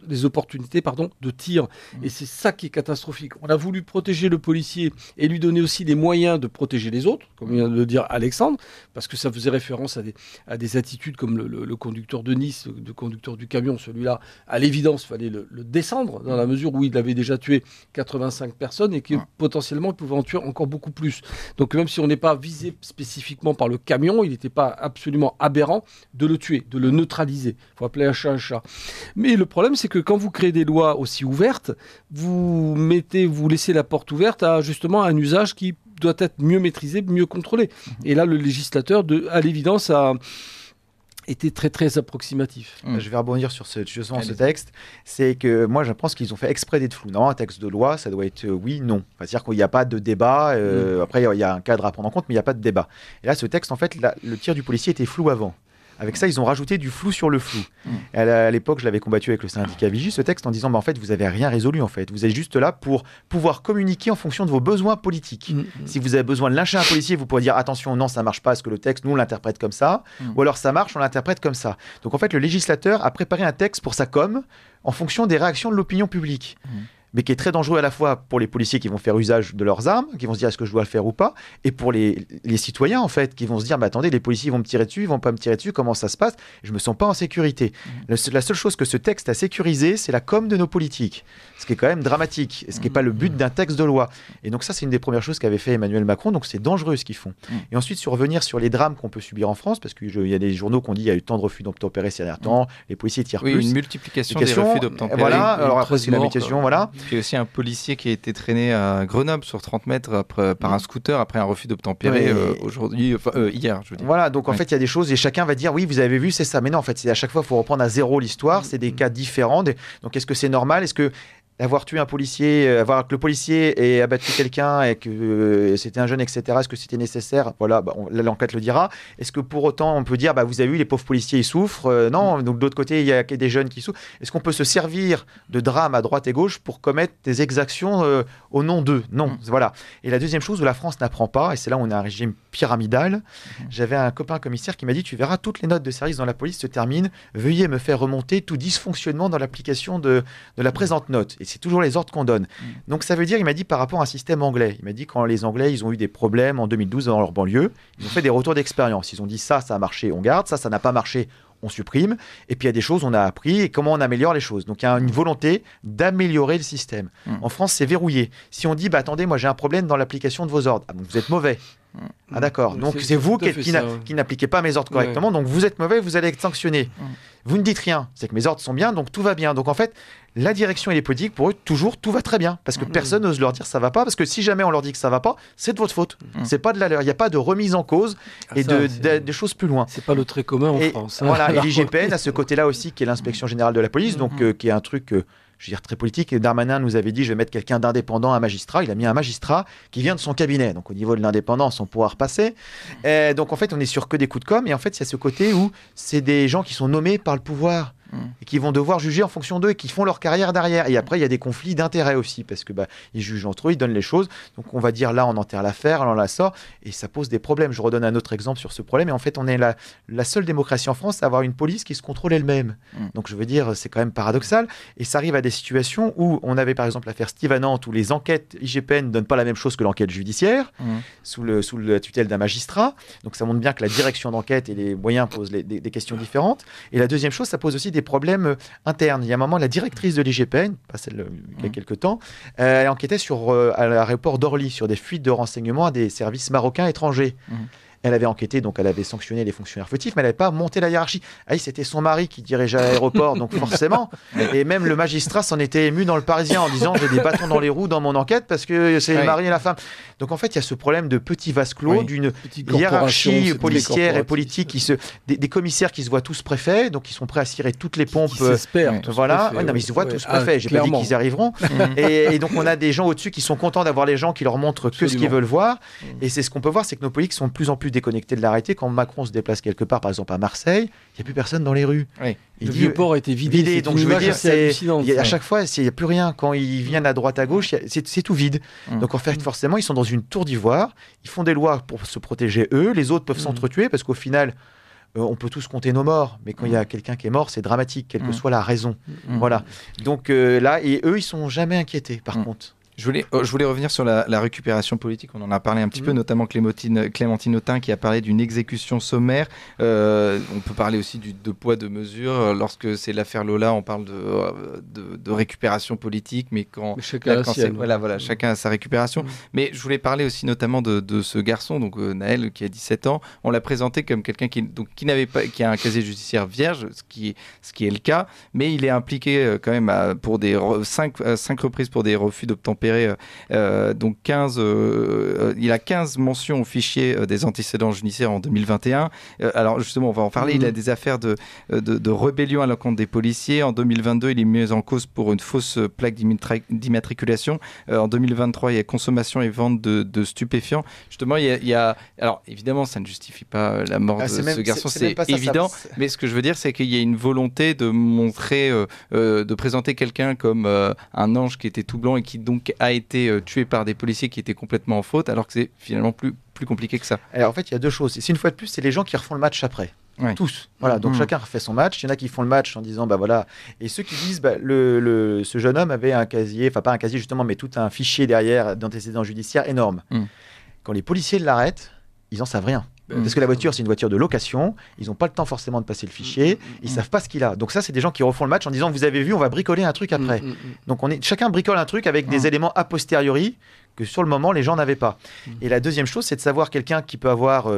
les opportunités de tir. Et c'est ça qui est catastrophique. On a voulu protéger le policier et lui donner aussi les moyens de protéger les autres, comme vient de le dire Alexandre, parce que ça faisait référence à des attitudes comme le conducteur de Nice, le conducteur du camion. Celui-là, à l'évidence, il fallait le descendre dans la mesure où il avait déjà tué 85 personnes et que potentiellement il pouvait en tuer encore beaucoup plus. Donc même si on n'est pas visé spécifiquement par le camion, il n'était pas absolument aberrant de le tuer, de le neutraliser. Il faut appeler un chat un chat. Mais le problème, c'est que quand vous créez des lois aussi ouvertes, vous laissez la porte ouverte à justement un usage qui doit être mieux maîtrisé, mieux contrôlé. Et là, le législateur, à l'évidence, a était très très approximatif. Je vais rebondir sur ce texte. C'est que moi je pense qu'ils ont fait exprès d'être flous. Non, un texte de loi, ça doit être oui, non. C'est-à-dire qu'il n'y a pas de débat. Après, il y a un cadre à prendre en compte, mais il n'y a pas de débat. Et là, ce texte, en fait, le tir du policier était flou avant. Avec ça, ils ont rajouté du flou sur le flou. À l'époque, je l'avais combattu avec le syndicat Vigie, ce texte, en disant en fait, vous n'avez rien résolu. En fait. Vous êtes juste là pour pouvoir communiquer en fonction de vos besoins politiques. Si vous avez besoin de lyncher un policier, vous pourrez dire attention, non, ça ne marche pas, parce que le texte, nous, on l'interprète comme ça. Ou alors ça marche, on l'interprète comme ça. Donc en fait, le législateur a préparé un texte pour sa com en fonction des réactions de l'opinion publique. Mais qui est très dangereux à la fois pour les policiers qui vont faire usage de leurs armes, qui vont se dire est-ce que je dois le faire ou pas, et pour les citoyens en fait, qui vont se dire mais attendez, les policiers vont me tirer dessus, ils vont pas me tirer dessus, comment ça se passe? Je me sens pas en sécurité. La seule chose que ce texte a sécurisé, c'est la com de nos politiques, ce qui est quand même dramatique, et ce qui n'est pas le but d'un texte de loi. Et donc ça, c'est une des premières choses qu'avait fait Emmanuel Macron, donc c'est dangereux ce qu'ils font. Et ensuite, sur revenir sur les drames qu'on peut subir en France, parce qu'il y a des journaux qui ont dit il y a eu tant de refus d'obtempérer ces derniers temps, les policiers tirent plus. Une multiplication des refus d'obtempérer. Voilà, alors après c'est la mutation, voilà. Il y a aussi un policier qui a été traîné à Grenoble sur 30 mètres par un scooter après un refus d'obtempérer hier, je veux dire. Voilà, donc en fait, il y a des choses et chacun va dire oui, vous avez vu, c'est ça. Mais non, en fait, c'est à chaque fois, il faut reprendre à zéro l'histoire. C'est des cas différents. Donc, est-ce que c'est normal? Est-ce que avoir tué un policier, avoir que le policier ait abattu quelqu'un et que c'était un jeune, etc., est-ce que c'était nécessaire? Voilà, l'enquête le dira. Est-ce que pour autant, on peut dire, vous avez vu, les pauvres policiers, ils souffrent? Non, donc de l'autre côté, il y a des jeunes qui souffrent. Est-ce qu'on peut se servir de drames à droite et gauche pour commettre des exactions au nom d'eux? Non, voilà. Et la deuxième chose où la France n'apprend pas, et c'est là où on a un régime pyramidal, j'avais un copain commissaire qui m'a dit, tu verras, toutes les notes de service dans la police se terminent, veuillez me faire remonter tout dysfonctionnement dans l'application de la présente note. Et c'est toujours les ordres qu'on donne. Donc ça veut dire, il m'a dit par rapport à un système anglais, il m'a dit quand les Anglais, ils ont eu des problèmes en 2012 dans leur banlieue, ils ont fait des retours d'expérience. Ils ont dit ça a marché, on garde, ça n'a pas marché, on supprime, et puis il y a des choses on a appris, et comment on améliore les choses. Donc il y a une volonté d'améliorer le système. En France, c'est verrouillé. Si on dit, attendez, moi j'ai un problème dans l'application de vos ordres, donc vous êtes mauvais. Ah d'accord, donc c'est vous qui n'appliquez pas mes ordres correctement, donc vous êtes mauvais, vous allez être sanctionné. Vous ne dites rien, c'est que mes ordres sont bien, donc tout va bien. Donc en fait, la direction et les politiques, pour eux, toujours, tout va très bien. Parce que personne n'ose leur dire ça va pas, parce que si jamais on leur dit que ça va pas, c'est de votre faute. C'est pas de la leur. Il n'y a pas de remise en cause et de choses plus loin. C'est pas le trait commun en France. Voilà, et l'IGPN a ce côté-là aussi, qui est l'inspection générale de la police, donc qui est un truc... je veux dire, très politique. Et Darmanin nous avait dit, je vais mettre quelqu'un d'indépendant, un magistrat. Il a mis un magistrat qui vient de son cabinet. Donc, au niveau de l'indépendance, on pourra repasser. Donc, en fait, on est sur que des coups de com'. Et en fait, il y a ce côté où c'est des gens qui sont nommés par le pouvoir et qui vont devoir juger en fonction d'eux et qui font leur carrière derrière. Et après, il y a des conflits d'intérêts aussi parce que ils jugent entre eux, ils donnent les choses. Donc, on va dire là, on enterre l'affaire, là, on la sort. Et ça pose des problèmes. Je redonne un autre exemple sur ce problème. Et en fait, on est la seule démocratie en France à avoir une police qui se contrôle elle-même. Donc, je veux dire, c'est quand même paradoxal. Et ça arrive à des situations où on avait par exemple l'affaire Steve à Nantes où les enquêtes IGPN ne donnent pas la même chose que l'enquête judiciaire sous la tutelle d'un magistrat. Donc ça montre bien que la direction d'enquête et les moyens posent des questions différentes. Et la deuxième chose, ça pose aussi des problèmes internes. Il y a un moment, la directrice de l'IGPN, pas celle il y a quelques temps, elle enquêtait à l'aéroport d'Orly sur des fuites de renseignements à des services marocains étrangers. Elle avait enquêté, donc elle avait sanctionné les fonctionnaires fautifs, mais elle n'avait pas monté la hiérarchie. C'était son mari qui dirigeait l'aéroport, donc forcément. Et même le magistrat s'en était ému dans le Parisien en disant « j'ai des bâtons dans les roues dans mon enquête parce que c'est le mari et la femme ». Donc en fait, il y a ce problème de petit vase clos, d'une hiérarchie policière et politique, des commissaires qui se voient tous préfets, donc ils sont prêts à cirer toutes les pompes. Voilà. Non, mais ils se voient tous préfets, j'ai pas dit qu'ils arriveront. Et donc on a des gens au-dessus qui sont contents d'avoir les gens qui leur montrent que ce qu'ils veulent voir. Et c'est ce qu'on peut voir, c'est que nos politiques sont de plus en plus déconnectés de la réalité. Quand Macron se déplace quelque part, par exemple à Marseille, il n'y a plus personne dans les rues. Le Vieux-Port a été vidé. Donc je veux dire, à chaque fois, il n'y a plus rien. Quand ils viennent à droite, à gauche, c'est tout vide. Donc en fait, forcément, ils sont dans une tour d'ivoire. Ils font des lois pour se protéger eux. Les autres peuvent s'entretuer parce qu'au final, on peut tous compter nos morts. Mais quand il y a quelqu'un qui est mort, c'est dramatique, quelle que soit la raison. Voilà. Donc là, et eux, ils sont jamais inquiétés, par contre. Je voulais revenir sur la récupération politique. On en a parlé un petit peu, notamment Clémentine Autain qui a parlé d'une exécution sommaire. On peut parler aussi de poids de mesure. Lorsque c'est l'affaire Lola, on parle de récupération politique, mais chacun a sa récupération. Mais je voulais parler aussi notamment de ce garçon, donc Naël, qui a 17 ans. On l'a présenté comme quelqu'un qui a un casier judiciaire vierge, ce qui est le cas, mais il est impliqué quand même pour cinq reprises pour des refus d'obtempérer. Donc il a 15 mentions au fichier des antécédents judiciaires en 2021. Alors justement, on va en parler. Il a des affaires de rébellion à l'encontre des policiers. En 2022, il est mis en cause pour une fausse plaque d'immatriculation. En 2023, il y a consommation et vente de stupéfiants. Justement, il y a... Alors évidemment, ça ne justifie pas la mort de ce garçon, c'est évident. Mais ce que je veux dire, c'est qu'il y a une volonté de montrer, de présenter quelqu'un comme un ange qui était tout blanc et qui donc a été tué par des policiers qui étaient complètement en faute, alors que c'est finalement plus compliqué que ça. Alors en fait, il y a deux choses. C'est une fois de plus, c'est les gens qui refont le match après. Tous. Voilà, donc chacun refait son match. Il y en a qui font le match en disant voilà. Et ceux qui disent ce jeune homme avait un casier, enfin pas un casier justement, mais tout un fichier derrière d'antécédents judiciaires énorme. Quand les policiers l'arrêtent, ils n'en savent rien. Parce que la voiture, c'est une voiture de location. Ils n'ont pas le temps forcément de passer le fichier. Ils ne savent pas ce qu'il a. Donc ça, c'est des gens qui refont le match en disant vous avez vu, on va bricoler un truc après. Donc chacun bricole un truc avec des éléments a posteriori que sur le moment, les gens n'avaient pas. Et la deuxième chose, c'est de savoir quelqu'un qui peut avoir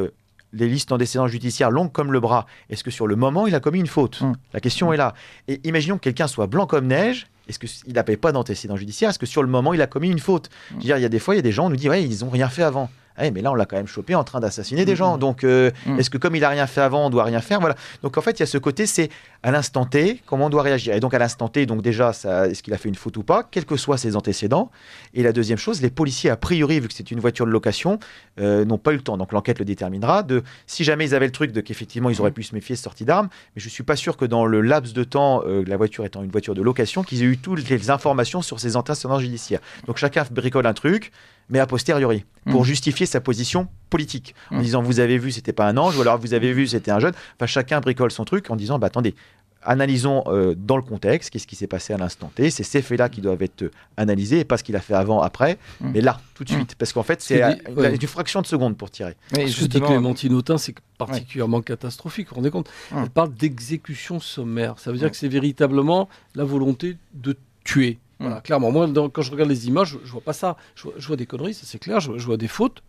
les listes d'antécédents judiciaires longues comme le bras. Est-ce que sur le moment, il a commis une faute La question est là. Et imaginons que quelqu'un soit blanc comme neige. Est-ce qu'il n'avait pas d'antécédents judiciaires? Est-ce que sur le moment, il a commis une faute? Je veux dire, il y a des fois, il y a des gens, on nous dit ils n'ont rien fait avant. Mais là, on l'a quand même chopé en train d'assassiner des gens. Donc, est-ce que comme il n'a rien fait avant, on doit rien faire? Voilà. Donc, en fait, il y a ce côté, c'est à l'instant T, comment on doit réagir. Et donc, à l'instant T, donc déjà, est-ce qu'il a fait une faute ou pas, quels que soient ses antécédents? Et la deuxième chose, les policiers, a priori, vu que c'est une voiture de location, n'ont pas eu le temps. Donc, l'enquête le déterminera. Si jamais ils avaient le truc qu'effectivement, ils auraient pu se méfier, sortie d'armes. Mais je ne suis pas sûr que dans le laps de temps, la voiture étant une voiture de location, qu'ils aient eu toutes les informations sur ses antécédents judiciaires. Donc, chacun bricole un truc, mais a posteriori, pour justifier sa position politique, en disant vous avez vu, c'était pas un ange, ou alors vous avez vu, c'était un jeune. Enfin, chacun bricole son truc en disant attendez, analysons dans le contexte, qu'est-ce qui s'est passé à l'instant T. C'est ces faits-là qui doivent être analysés, et pas ce qu'il a fait avant, après, mais là, tout de suite. Parce qu'en fait, c'est une fraction de seconde pour tirer. Mais Ce que dit Clémentine Autain, c'est particulièrement catastrophique. Vous vous rendez compte ? Elle parle d'exécution sommaire. Ça veut dire que c'est véritablement la volonté de tuer. Voilà, clairement. Moi, quand je regarde les images, je vois pas ça. Je vois des conneries, ça c'est clair. Je vois des fautes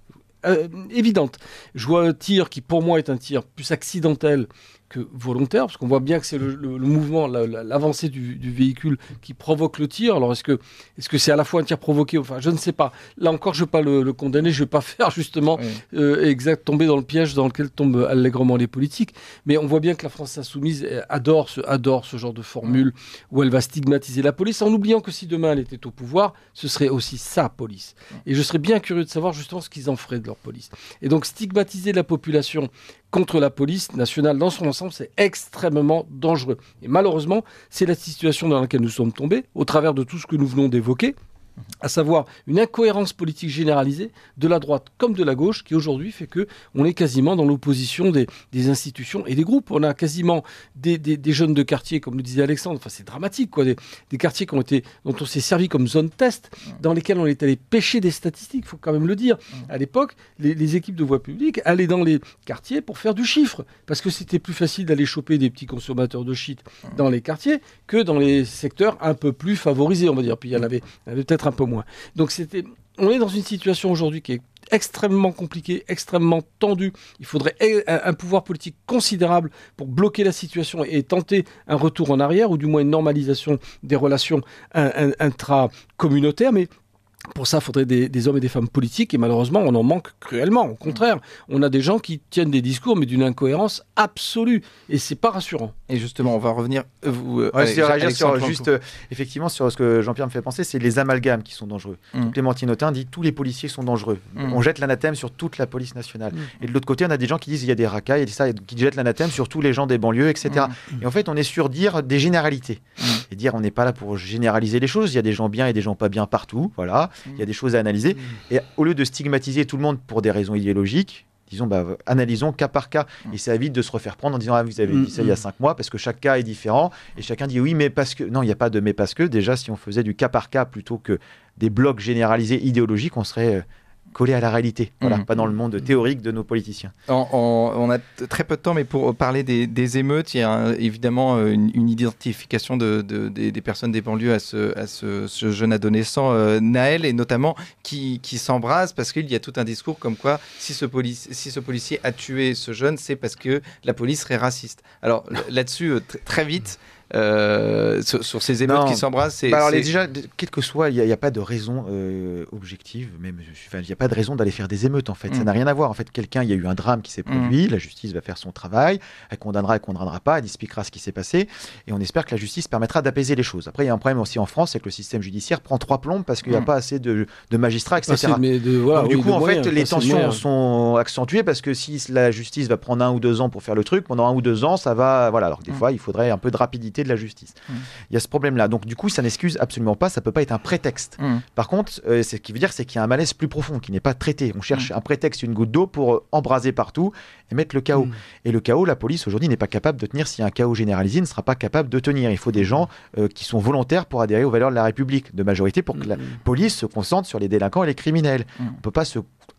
évidentes. Je vois un tir qui, pour moi, est un tir plus accidentel que volontaire, parce qu'on voit bien que c'est le mouvement, l'avancée du véhicule qui provoque le tir. Alors, est-ce que c'est à la fois un tir provoqué ? Enfin, je ne sais pas. Là encore, je ne vais pas le condamner. Je ne vais pas faire, justement, tomber dans le piège dans lequel tombent allègrement les politiques. Mais on voit bien que la France insoumise adore ce genre de formule où elle va stigmatiser la police, en oubliant que si demain elle était au pouvoir, ce serait aussi sa police. Et je serais bien curieux de savoir, justement, ce qu'ils en feraient de leur police. Et donc, stigmatiser la population contre la police nationale dans son ensemble, c'est extrêmement dangereux. Et malheureusement, c'est la situation dans laquelle nous sommes tombés, au travers de tout ce que nous venons d'évoquer, à savoir une incohérence politique généralisée de la droite comme de la gauche, qui aujourd'hui fait qu'on est quasiment dans l'opposition des institutions et des groupes. On a quasiment des jeunes de quartier, comme le disait Alexandre, enfin c'est dramatique, quoi, des quartiers dont on s'est servi comme zone test, dans lesquels on est allé pêcher des statistiques, il faut quand même le dire. À l'époque, les équipes de voie publique allaient dans les quartiers pour faire du chiffre, parce que c'était plus facile d'aller choper des petits consommateurs de shit dans les quartiers que dans les secteurs un peu plus favorisés, on va dire. Puis il y en avait peut-être un peu moins. Donc on est dans une situation aujourd'hui qui est extrêmement compliquée, extrêmement tendue. Il faudrait un pouvoir politique considérable pour bloquer la situation et tenter un retour en arrière, ou du moins une normalisation des relations intra-communautaires. Mais pour ça, il faudrait des hommes et des femmes politiques, et malheureusement, on en manque cruellement. Au contraire, on a des gens qui tiennent des discours, mais d'une incohérence absolue, et c'est pas rassurant. Et justement, on va revenir. Effectivement, sur ce que Jean-Pierre me fait penser, c'est les amalgames qui sont dangereux. Clémentine Autain dit tous les policiers sont dangereux. On jette l'anathème sur toute la police nationale. Et de l'autre côté, on a des gens qui disent il y a des racailles, qui jettent l'anathème sur tous les gens des banlieues, etc. Et en fait, on est sur dire des généralités. Et dire on n'est pas là pour généraliser les choses. Il y a des gens bien et des gens pas bien partout. Voilà. Il y a des choses à analyser. Et au lieu de stigmatiser tout le monde pour des raisons idéologiques, disons, analysons cas par cas. Et ça évite de se refaire prendre en disant vous avez dit ça il y a 5 mois, parce que chaque cas est différent. Et chacun dit oui, mais parce que. Non, il n'y a pas de mais parce que. Déjà, si on faisait du cas par cas plutôt que des blocs généralisés idéologiques, on serait collé à la réalité. Voilà, pas dans le monde théorique de nos politiciens. On a très peu de temps, mais pour parler des émeutes, il y a évidemment une identification des personnes des banlieues à ce jeune adolescent Naël, et notamment qui s'embrase parce qu'il y a tout un discours comme quoi si ce policier a tué ce jeune, c'est parce que la police serait raciste. Alors là-dessus, très vite, sur ces émeutes qui s'embrasent, déjà, quel que soit, il n'y a pas de raison objective, même, il n'y a pas de raison d'aller faire des émeutes en fait, ça n'a rien à voir en fait. Il y a eu un drame qui s'est produit, la justice va faire son travail, elle condamnera pas, elle expliquera ce qui s'est passé, et on espère que la justice permettra d'apaiser les choses. Après, il y a un problème aussi en France, c'est que le système judiciaire prend 3 plombes parce qu'il n'y a pas assez de magistrats, etc. Donc, du coup, en fait, les tensions sont accentuées parce que si la justice va prendre 1 ou 2 ans pour faire le truc, pendant 1 ou 2 ans, ça va, voilà. Alors des fois, il faudrait un peu de rapidité de la justice. Il y a ce problème-là. Donc du coup, ça n'excuse absolument pas, ça peut pas être un prétexte. Par contre, ce qui veut dire, c'est qu'il y a un malaise plus profond qui n'est pas traité. On cherche un prétexte, une goutte d'eau pour embraser partout et mettre le chaos. Et le chaos, la police aujourd'hui n'est pas capable de tenir. S'il y a un chaos généralisé, ne sera pas capable de tenir. Il faut des gens qui sont volontaires pour adhérer aux valeurs de la République, de majorité, pour que la police se concentre sur les délinquants et les criminels. On peut pas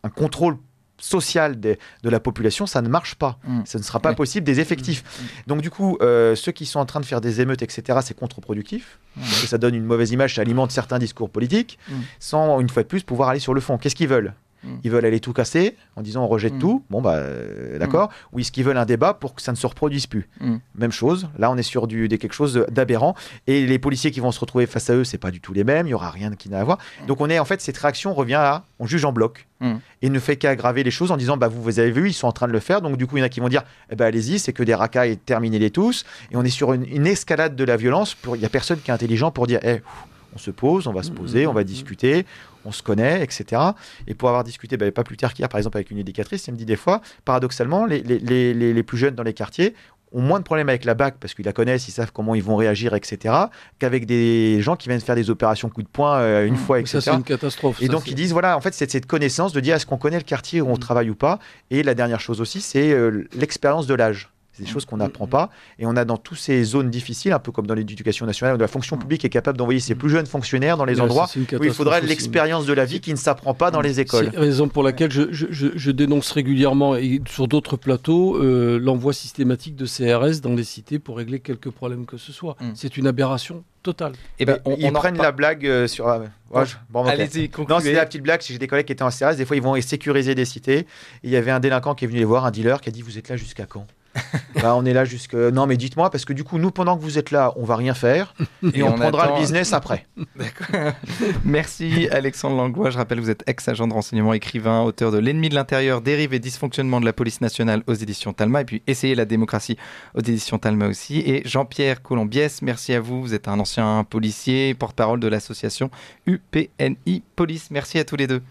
un contrôle social de la population, ça ne marche pas. Ça ne sera pas possible des effectifs. Donc du coup, ceux qui sont en train de faire des émeutes, etc., c'est contre-productif, parce que ça donne une mauvaise image, ça alimente certains discours politiques, sans, une fois de plus, pouvoir aller sur le fond. Qu'est-ce qu'ils veulent ? Ils veulent aller tout casser en disant on rejette tout. Bon, d'accord. Ou est-ce qu'ils veulent un débat pour que ça ne se reproduise plus ? Même chose. Là, on est sur quelque chose d'aberrant. Et les policiers qui vont se retrouver face à eux, c'est pas du tout les mêmes. Il y aura rien qui n'a à voir. Donc, cette réaction revient à on juge en bloc et ne fait qu'aggraver les choses en disant vous avez vu, ils sont en train de le faire. Donc, du coup, il y en a qui vont dire allez-y, c'est que des racailles, terminez-les tous. Et on est sur une escalade de la violence. Il n'y a personne qui est intelligent pour dire on se pose, on va se poser, on va discuter, on se connaît, etc. Et pour avoir discuté, pas plus tard qu'hier, par exemple, avec une éducatrice, elle me dit des fois, paradoxalement, les plus jeunes dans les quartiers ont moins de problèmes avec la BAC parce qu'ils la connaissent, ils savent comment ils vont réagir, etc., qu'avec des gens qui viennent faire des opérations coup de poing une fois, etc. Ça, c'est une catastrophe. Et donc, ils disent, en fait, c'est cette connaissance de dire est-ce qu'on connaît le quartier où on travaille ou pas. Et la dernière chose aussi, c'est l'expérience de l'âge. C'est des choses qu'on n'apprend pas. Et on a dans toutes ces zones difficiles, un peu comme dans l'éducation nationale, où la fonction publique est capable d'envoyer ses plus jeunes fonctionnaires dans les endroits où il faudrait l'expérience de la vie qui ne s'apprend pas dans les écoles. C'est la raison pour laquelle je dénonce régulièrement et sur d'autres plateaux l'envoi systématique de CRS dans les cités pour régler quelques problèmes que ce soit. C'est une aberration totale. Et ils prennent la blague sur... Allez-y, concluez. Non, c'est la petite blague. J'ai des collègues qui étaient en CRS. Des fois, ils vont sécuriser des cités. Et il y avait un délinquant qui est venu les voir, un dealer, qui a dit: vous êtes là jusqu'à quand? On est là jusqu'à... Non, mais dites-moi, parce que du coup, nous, pendant que vous êtes là, on va rien faire. Et on prendra le business après. D'accord. Merci Alexandre Langlois. Je rappelle, vous êtes ex-agent de renseignement, écrivain, auteur de L'ennemi de l'intérieur, dérive et dysfonctionnement de la police nationale aux éditions Talma. Et puis Essayer la démocratie aux éditions Talma aussi. Et Jean-Pierre Colombiès, merci à vous. Vous êtes un ancien policier, porte-parole de l'association UPNI Police. Merci à tous les deux.